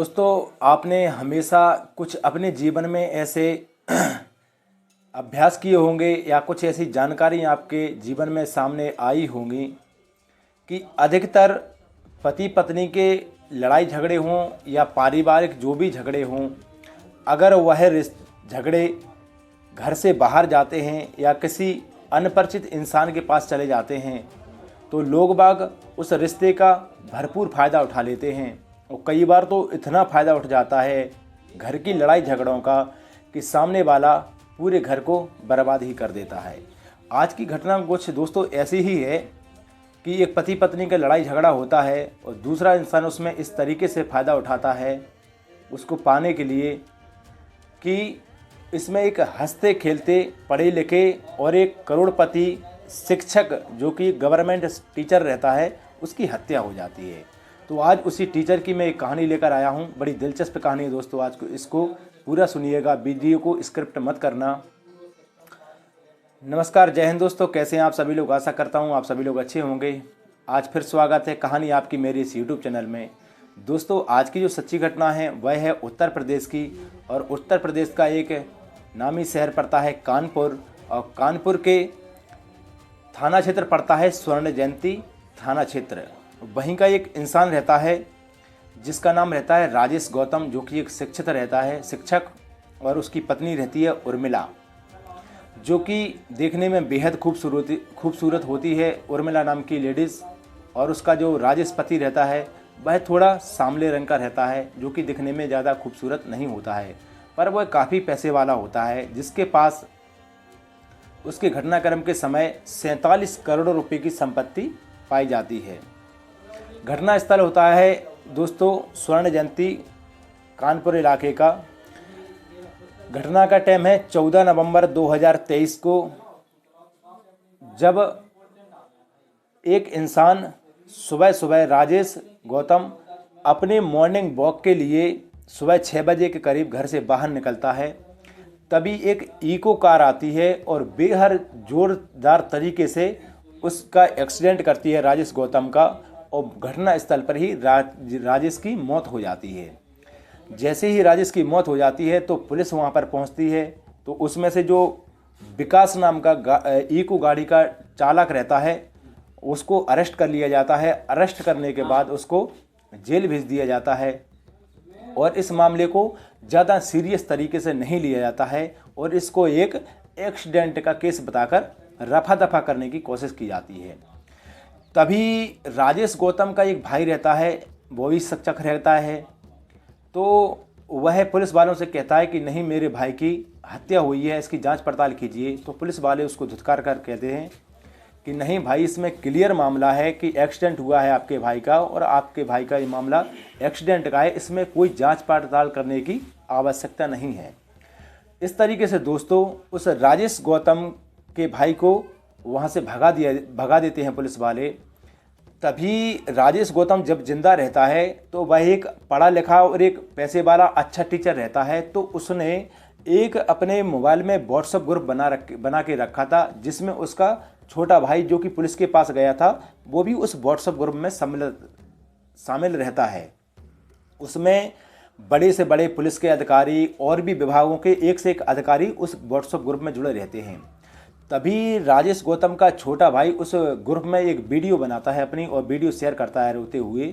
दोस्तों, आपने हमेशा कुछ अपने जीवन में ऐसे अभ्यास किए होंगे या कुछ ऐसी जानकारी आपके जीवन में सामने आई होंगी कि अधिकतर पति पत्नी के लड़ाई झगड़े हों या पारिवारिक जो भी झगड़े हों, अगर वह झगड़े घर से बाहर जाते हैं या किसी अनपरिचित इंसान के पास चले जाते हैं तो लोग बाग उस रिश्ते का भरपूर फ़ायदा उठा लेते हैं। और कई बार तो इतना फ़ायदा उठ जाता है घर की लड़ाई झगड़ों का कि सामने वाला पूरे घर को बर्बाद ही कर देता है। आज की घटना कुछ दोस्तों ऐसी ही है कि एक पति पत्नी का लड़ाई झगड़ा होता है और दूसरा इंसान उसमें इस तरीके से फ़ायदा उठाता है उसको पाने के लिए कि इसमें एक हंसते खेलते पढ़े लिखे और एक करोड़पति शिक्षक जो कि गवर्नमेंट टीचर रहता है उसकी हत्या हो जाती है। तो आज उसी टीचर की मैं एक कहानी लेकर आया हूँ। बड़ी दिलचस्प कहानी है दोस्तों, आज को इसको पूरा सुनिएगा, वीडियो को स्क्रिप्ट मत करना। नमस्कार, जय हिंद दोस्तों, कैसे हैं आप सभी लोग। आशा करता हूँ आप सभी लोग अच्छे होंगे। आज फिर स्वागत है कहानी आपकी मेरे इस यूट्यूब चैनल में। दोस्तों, आज की जो सच्ची घटना है वह है उत्तर प्रदेश की, और उत्तर प्रदेश का एक नामी शहर पड़ता है कानपुर, और कानपुर के थाना क्षेत्र पड़ता है स्वर्ण जयंती थाना क्षेत्र। वहीं का एक इंसान रहता है जिसका नाम रहता है राजेश गौतम, जो कि एक शिक्षित रहता है शिक्षक, और उसकी पत्नी रहती है उर्मिला, जो कि देखने में बेहद खूबसूरत होती है। उर्मिला नाम की लेडीज़। और उसका जो राजेश पति रहता है वह थोड़ा सांवले रंग का रहता है, जो कि दिखने में ज़्यादा खूबसूरत नहीं होता है, पर वह काफ़ी पैसे वाला होता है, जिसके पास उसके घटनाक्रम के समय 47 करोड़ रुपए की संपत्ति पाई जाती है। घटना स्थल होता है दोस्तों स्वर्ण जयंती कानपुर इलाके का। घटना का टाइम है 14 नवंबर 2023 को, जब एक इंसान सुबह सुबह राजेश गौतम अपने मॉर्निंग वॉक के लिए सुबह 6 बजे के करीब घर से बाहर निकलता है। तभी एक इको कार आती है और बेहद जोरदार तरीके से उसका एक्सीडेंट करती है राजेश गौतम का, और घटना स्थल पर ही राजेश की मौत हो जाती है। जैसे ही राजेश की मौत हो जाती है तो पुलिस वहां पर पहुंचती है, तो उसमें से जो विकास नाम का इको गाड़ी का चालक रहता है उसको अरेस्ट कर लिया जाता है। अरेस्ट करने के बाद उसको जेल भेज दिया जाता है, और इस मामले को ज़्यादा सीरियस तरीके से नहीं लिया जाता है, और इसको एक एक्सीडेंट का केस बताकर रफा दफा करने की कोशिश की जाती है। तभी राजेश गौतम का एक भाई रहता है, वो भी शिक्षक रहता है, तो वह पुलिस वालों से कहता है कि नहीं, मेरे भाई की हत्या हुई है, इसकी जांच पड़ताल कीजिए। तो पुलिस वाले उसको धुतकार कर कहते हैं कि नहीं भाई, इसमें क्लियर मामला है कि एक्सीडेंट हुआ है आपके भाई का, और आपके भाई का ये मामला एक्सीडेंट का है, इसमें कोई जांच पड़ताल करने की आवश्यकता नहीं है। इस तरीके से दोस्तों उस राजेश गौतम के भाई को वहाँ से भगा देते हैं पुलिस वाले। तभी राजेश गौतम जब जिंदा रहता है तो वह एक पढ़ा लिखा और एक पैसे वाला अच्छा टीचर रहता है, तो उसने एक अपने मोबाइल में व्हाट्सएप ग्रुप बना के रखा था, जिसमें उसका छोटा भाई जो कि पुलिस के पास गया था वो भी उस व्हाट्सएप ग्रुप में शामिल रहता है। उसमें बड़े से बड़े पुलिस के अधिकारी और भी विभागों के एक से एक अधिकारी उस व्हाट्सएप ग्रुप में जुड़े रहते हैं। तभी राजेश गौतम का छोटा भाई उस ग्रुप में एक वीडियो बनाता है अपनी, और वीडियो शेयर करता है रोते हुए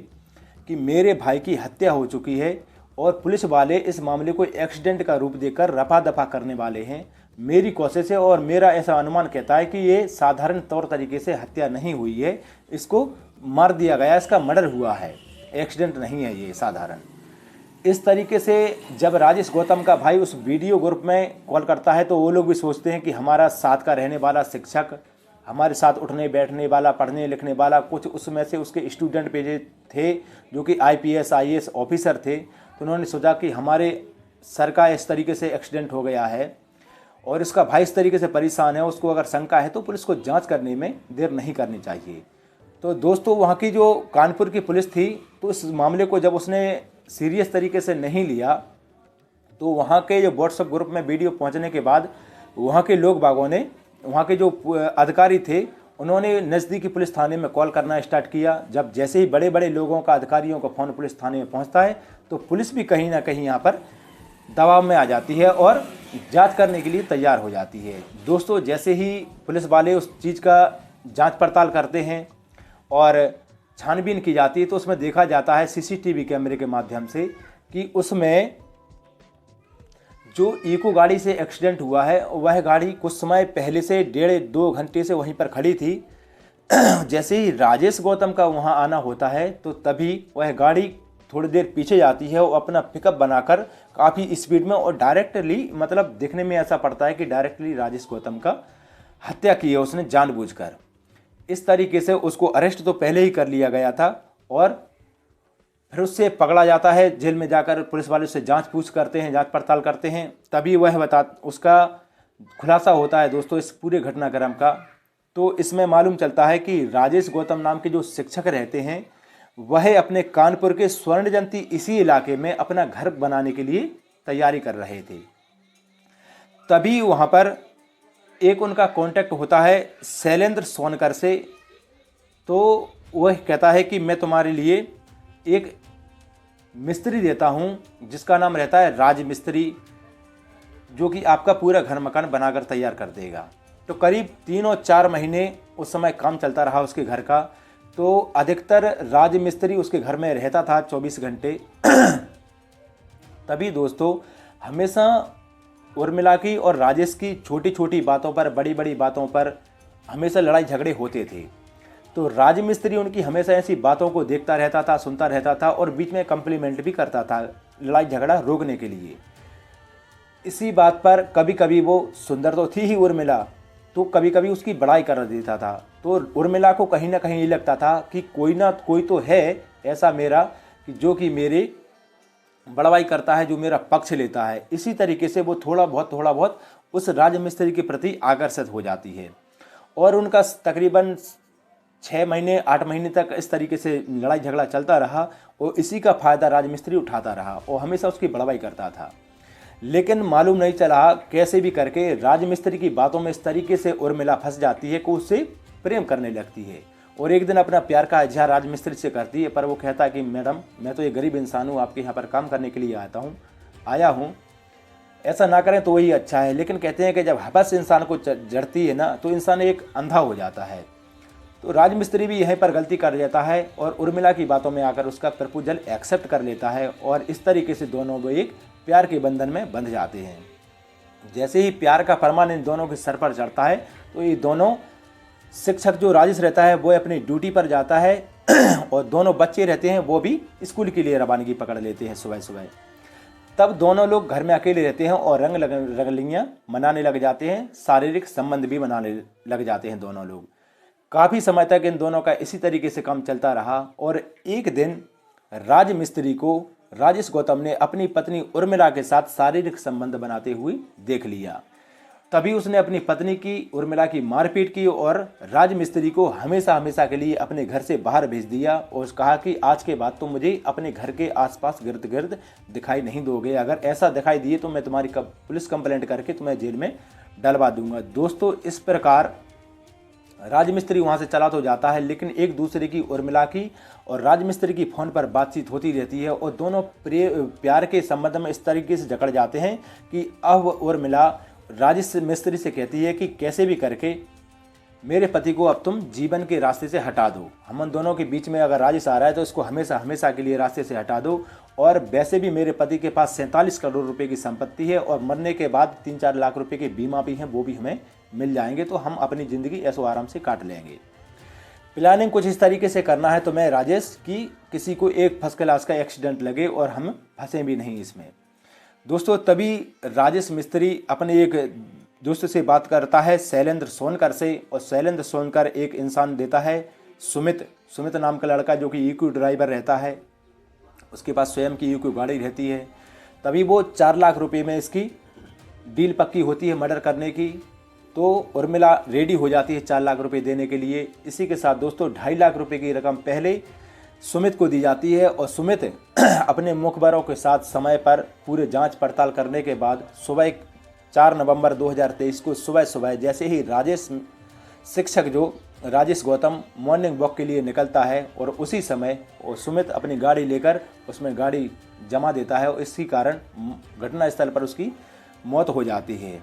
कि मेरे भाई की हत्या हो चुकी है, और पुलिस वाले इस मामले को एक्सीडेंट का रूप देकर रफा दफा करने वाले हैं। मेरी कोशिश है और मेरा ऐसा अनुमान कहता है कि ये साधारण तौर तरीके से हत्या नहीं हुई है, इसको मार दिया गया, इसका मर्डर हुआ है, एक्सीडेंट नहीं है ये साधारण। इस तरीके से जब राजेश गौतम का भाई उस वीडियो ग्रुप में कॉल करता है तो वो लोग भी सोचते हैं कि हमारा साथ का रहने वाला शिक्षक, हमारे साथ उठने बैठने वाला, पढ़ने लिखने वाला, कुछ उसमें से उसके स्टूडेंट भेजे थे जो कि IPS IAS ऑफिसर थे, तो उन्होंने सोचा कि हमारे सर का इस तरीके से एक्सीडेंट हो गया है और इसका भाई इस तरीके से परेशान है, उसको अगर शंका है तो पुलिस को जाँच करने में देर नहीं करनी चाहिए। तो दोस्तों वहाँ की जो कानपुर की पुलिस थी, तो इस मामले को जब उसने सीरियस तरीके से नहीं लिया, तो वहाँ के जो व्हाट्सएप ग्रुप में वीडियो पहुँचने के बाद वहाँ के लोग बागों ने, वहाँ के जो अधिकारी थे उन्होंने नज़दीकी पुलिस थाने में कॉल करना स्टार्ट किया। जब जैसे ही बड़े बड़े लोगों का, अधिकारियों का फ़ोन पुलिस थाने में पहुंचता है तो पुलिस भी कहीं ना कहीं यहाँ पर दबाव में आ जाती है और जांच करने के लिए तैयार हो जाती है। दोस्तों, जैसे ही पुलिस वाले उस चीज़ का जांच पड़ताल करते हैं और छानबीन की जाती है तो उसमें देखा जाता है सीसीटीवी कैमरे के माध्यम से कि उसमें जो इको गाड़ी से एक्सीडेंट हुआ है वह गाड़ी कुछ समय पहले से 1.5-2 घंटे से वहीं पर खड़ी थी। जैसे ही राजेश गौतम का वहां आना होता है तो तभी वह गाड़ी थोड़ी देर पीछे जाती है और अपना पिकअप बनाकर काफ़ी स्पीड में और डायरेक्टली, मतलब देखने में ऐसा पड़ता है कि डायरेक्टली राजेश गौतम का हत्या की है उसने जानबूझकर। इस तरीके से उसको अरेस्ट तो पहले ही कर लिया गया था और फिर उससे पकड़ा जाता है। जेल में जाकर पुलिस वाले उससे जांच पूछ करते हैं, जांच पड़ताल करते हैं, तभी वह उसका खुलासा होता है दोस्तों इस पूरे घटनाक्रम का। तो इसमें मालूम चलता है कि राजेश गौतम नाम के जो शिक्षक रहते हैं वह अपने कानपुर के स्वर्ण जयंती इसी इलाके में अपना घर बनाने के लिए तैयारी कर रहे थे। तभी वहाँ पर एक उनका कांटेक्ट होता है शैलेंद्र सोनकर से। तो वह कहता है कि मैं तुम्हारे लिए एक मिस्त्री देता हूँ जिसका नाम रहता है राज मिस्त्री, जो कि आपका पूरा घर मकान बनाकर तैयार कर देगा। तो करीब 3 और 4 महीने उस समय काम चलता रहा उसके घर का। तो अधिकतर राज मिस्त्री उसके घर में रहता था 24 घंटे। तभी दोस्तों हमेशा उर्मिला की और राजेश की छोटी छोटी बातों पर, बड़ी बड़ी बातों पर हमेशा लड़ाई झगड़े होते थे। तो राज मिस्त्री उनकी हमेशा ऐसी बातों को देखता रहता था, सुनता रहता था और बीच में कम्प्लीमेंट भी करता था लड़ाई झगड़ा रोकने के लिए। इसी बात पर कभी कभी वो सुंदर तो थी ही उर्मिला, तो कभी कभी उसकी बड़ाई कर देता था। तो उर्मिला को कहीं ना कहीं ये लगता था कि कोई ना कोई तो है ऐसा मेरा जो कि मेरे बड़वाई करता है, जो मेरा पक्ष लेता है। इसी तरीके से वो थोड़ा बहुत उस राज मिस्त्री के प्रति आकर्षित हो जाती है और उनका तकरीबन 6 महीने 8 महीने तक इस तरीके से लड़ाई झगड़ा चलता रहा और इसी का फ़ायदा राजमिस्त्री उठाता रहा और हमेशा उसकी बड़वाई करता था। लेकिन मालूम नहीं चला कैसे भी करके राजमिस्त्री की बातों में इस तरीके से उर्मिला फंस जाती है कि उससे प्रेम करने लगती है और एक दिन अपना प्यार का इजहार राजमिस्त्री से करती है। पर वो कहता है कि मैडम, मैं तो ये गरीब इंसान हूँ, आपके यहाँ पर काम करने के लिए आया हूँ, ऐसा ना करें तो वही अच्छा है। लेकिन कहते हैं कि जब हवस इंसान को जड़ती है ना तो इंसान एक अंधा हो जाता है। तो राजमिस्त्री भी यहीं पर गलती कर जाता है और उर्मिला की बातों में आकर उसका प्रपोजल एक्सेप्ट कर लेता है और इस तरीके से दोनों वो एक प्यार के बंधन में बंध जाते हैं। जैसे ही प्यार का फरमान इन दोनों के सर पर चढ़ता है तो ये दोनों, शिक्षक जो राजेश रहता है वो अपनी ड्यूटी पर जाता है और दोनों बच्चे रहते हैं वो भी स्कूल के लिए रवानगी पकड़ लेते हैं सुबह सुबह। तब दोनों लोग घर में अकेले रहते हैं और रंगलियाँ मनाने लग जाते हैं, शारीरिक संबंध भी बनाने लग जाते हैं दोनों लोग। काफ़ी समय तक इन दोनों का इसी तरीके से काम चलता रहा और एक दिन राजमिस्त्री को राजेश गौतम ने अपनी पत्नी उर्मिला के साथ शारीरिक संबंध बनाते हुए देख लिया। तभी उसने अपनी पत्नी की, उर्मिला की मारपीट की और राजमिस्त्री को हमेशा हमेशा के लिए अपने घर से बाहर भेज दिया और कहा कि आज के बाद तुम मुझे अपने घर के आसपास गिर्द गिर्द दिखाई नहीं दोगे, अगर ऐसा दिखाई दिए तो मैं तुम्हारी पुलिस कंप्लेंट करके तुम्हें जेल में डलवा दूंगा। दोस्तों, इस प्रकार राजमिस्त्री वहाँ से चला तो जाता है, लेकिन एक दूसरे की, उर्मिला की और राजमिस्त्री की फ़ोन पर बातचीत होती रहती है और दोनों प्यार के संबंध में इस तरीके से जकड़ जाते हैं कि अब उर्मिला राजमिस्त्री से कहती है कि कैसे भी करके मेरे पति को अब तुम जीवन के रास्ते से हटा दो। हम दोनों के बीच में अगर राजेश आ रहा है तो इसको हमेशा हमेशा के लिए रास्ते से हटा दो। और वैसे भी मेरे पति के पास 47 करोड़ रुपए की संपत्ति है और मरने के बाद 3-4 लाख रुपए के बीमा भी हैं, वो भी हमें मिल जाएंगे, तो हम अपनी ज़िंदगी ऐसो आराम से काट लेंगे। प्लानिंग कुछ इस तरीके से करना है तो मैं राजेश की किसी को एक फर्स्ट क्लास का एक्सीडेंट लगे और हम फंसे भी नहीं इसमें। दोस्तों, तभी राजेश मिस्त्री अपने एक दोस्त से बात करता है शैलेंद्र सोनकर से और शैलेंद्र सोनकर एक इंसान देता है सुमित नाम का लड़का जो कि इक्यू ड्राइवर रहता है, उसके पास स्वयं की इक्यू गाड़ी रहती है। तभी वो 4 लाख रुपए में इसकी डील पक्की होती है मर्डर करने की। तो उर्मिला रेडी हो जाती है 4 लाख रुपए देने के लिए। इसी के साथ दोस्तों 2.5 लाख रुपए की रकम पहले सुमित को दी जाती है और सुमित अपने मुखबरों के साथ समय पर पूरे जांच पड़ताल करने के बाद सुबह 4 नवंबर 2023 को सुबह सुबह जैसे ही राजेश शिक्षक जो राजेश गौतम मॉर्निंग वॉक के लिए निकलता है और उसी समय वो सुमित अपनी गाड़ी लेकर उसमें गाड़ी जमा देता है और इसी कारण घटनास्थल पर उसकी मौत हो जाती है।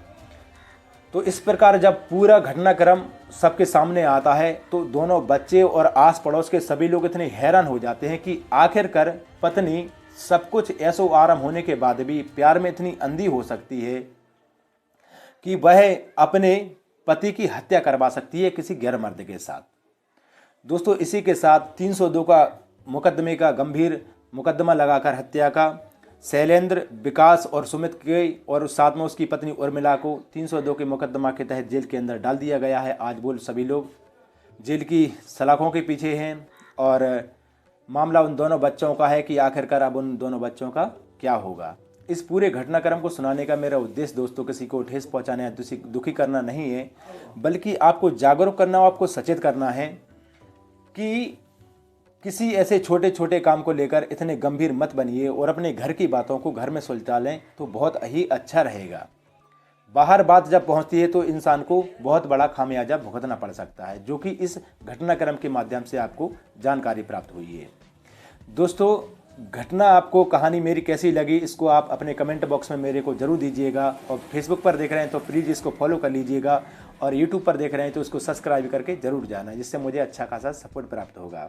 तो इस प्रकार जब पूरा घटनाक्रम सबके सामने आता है तो दोनों बच्चे और आस पड़ोस के सभी लोग इतने हैरान हो जाते हैं कि आखिरकार पत्नी सब कुछ ऐसो आराम होने के बाद भी प्यार में इतनी अंधी हो सकती है कि वह अपने पति की हत्या करवा सकती है किसी गैर मर्द के साथ। दोस्तों इसी के साथ 302 का मुकदमे का गंभीर मुकदमा लगाकर हत्या का शैलेंद्र, विकास और सुमित के और साथ में उसकी पत्नी उर्मिला को 302 के मुकदमा के तहत जेल के अंदर डाल दिया गया है। आज वो सभी लोग जेल की सलाखों के पीछे हैं और मामला उन दोनों बच्चों का है कि आखिरकार अब उन दोनों बच्चों का क्या होगा। इस पूरे घटनाक्रम को सुनाने का मेरा उद्देश्य दोस्तों किसी को ठेस पहुंचाना या दुखी करना नहीं है, बल्कि आपको जागरूक करना और आपको सचेत करना है कि किसी ऐसे छोटे छोटे काम को लेकर इतने गंभीर मत बनिए और अपने घर की बातों को घर में सुलझा लें तो बहुत ही अच्छा रहेगा। बाहर बात जब पहुंचती है तो इंसान को बहुत बड़ा खामियाजा भुगतना पड़ सकता है, जो कि इस घटनाक्रम के माध्यम से आपको जानकारी प्राप्त हुई है। दोस्तों घटना आपको कहानी मेरी कैसी लगी इसको आप अपने कमेंट बॉक्स में मेरे को जरूर दीजिएगा और फेसबुक पर देख रहे हैं तो प्लीज़ इसको फॉलो कर लीजिएगा और यूट्यूब पर देख रहे हैं तो इसको सब्सक्राइब करके जरूर जाना, जिससे मुझे अच्छा खासा सपोर्ट प्राप्त होगा।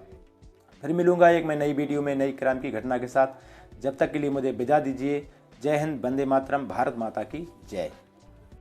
फिर मिलूंगा एक मैं नई वीडियो में नई क्राइम की घटना के साथ। जब तक के लिए मुझे विदा दीजिए। जय हिंद, वंदे मातरम, भारत माता की जय।